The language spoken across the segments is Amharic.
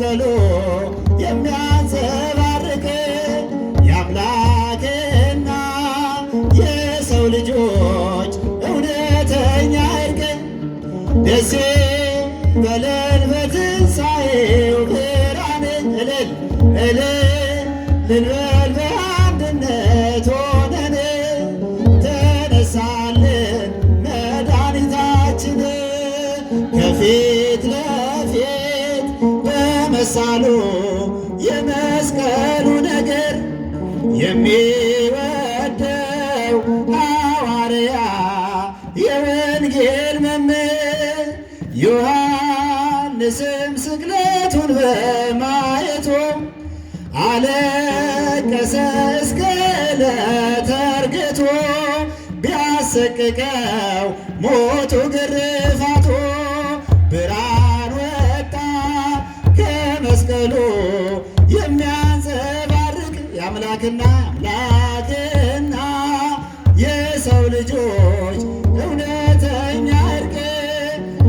ከመስቀሉ የሚያንጸባርቅ የአምላክና የሰው ልጆች እውነተኛ እርቅ ደስ በለን በትንሣኤው ብርሃን እልል እልል ልንበል በአንድነት ሆነን ተነሳልን መድኃኒታችን ከፊት ለፊት በመሳሉ የመስቀሉ ነገር የሚወደው ሐዋርያ የወንጌል መምህር ዮሐንስም ስቅለቱን በማየቱ አለቀሰ እስከ ዕለተ ዕርገቱ ቢያሰቅቀው ሞቱ ግርፋቱ ብርሃን ወጣ ከመስቀሉ የሚያንጸባርቅ የአምላክና የሰው ልጆች እውነተኛ እርቅ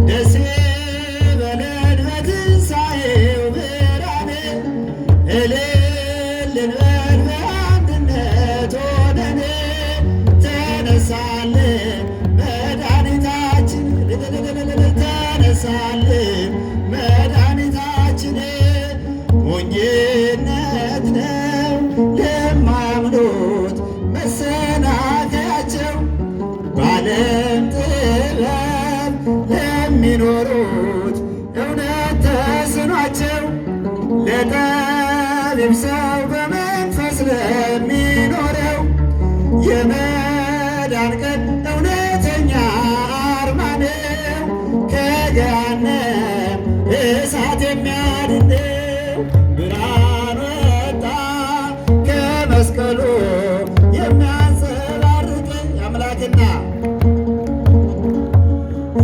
ደስ በለን በትንሣኤው ብርሃን እልል እንበል በአንድነት ሆነን ተነሳልን መድኃኒታችን ተነሳልን መድኃኒታችን ሞኝነት ነው ለማያምኑት መሰናከያቸው በዓለም ጥበብ ለሚኖሩት እውነት ተስኗቸው ለጠቢብ ሰው በመንፈስ ለሚኖረው የመዳን ቀን እውነተኛ አርማ ነው ከገሃነም እሳት የሚያድነው ብርሃን ወጣ ከመስቀሉ የሚያንጸባርቅ አምላክና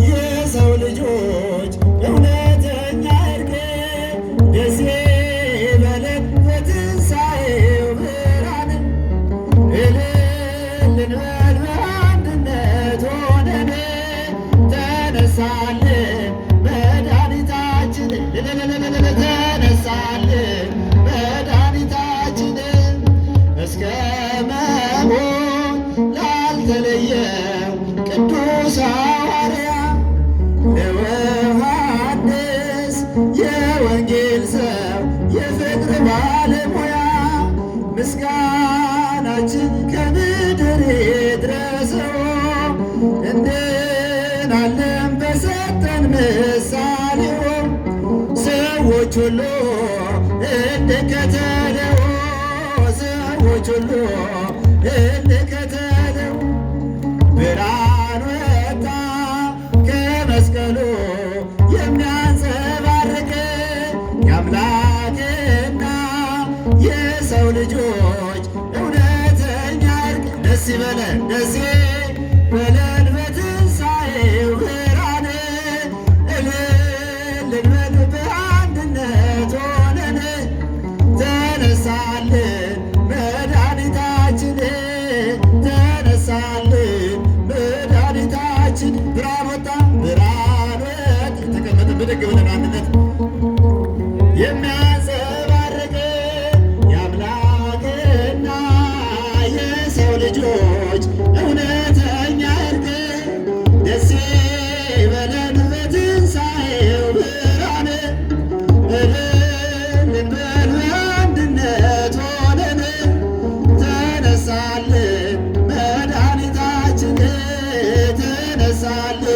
የሰው ልጆች እውነተኛ እርቅ ደስ በለን በትንሣኤው ብርሃን እልል እንበል በአንድነት ሆነን ተነሳልን መድኃኒታችን ተነሳልን መድኃኒታችን እስከ መሞት ላልተለየው ቅዱስ ሐዋርያ ለዮሐንስ የወንጌል ሰው የፍቅር ባለሙያ ምስጋናችን ከምድር ይድረሰው እንድናለን በሰጠን ምሳሌው ሰዎች ሁሉ እንከተለው ሰዎች ሁሉ እንከተለው ብርሃን ወጣ ከመስቀሉ የሚያንጸባርቅ የአምላክና የሰው ልጆች እውነተኛ እርቅ ደስ ይበለን ደስ በለን በትንሣኤው ብርሃን እልል እንበል በአንድነት ሆነን ተነሳልን መድኃኒታችን ተነሳልን መድኃኒታችን ብርሃን ወጣ ብርሃን ወጣ ተቀመጠ ብድግ ብለን አንድነት የሚያንጸባርቅ የአምላክና የሰው ልጆች እውነተኛ እርቅ ደስ በለን በትንሣኤው ብርሃን እልል እንበል በአንድነት ሆነን ተነሳልን መድኃኒታችን ተነሳልን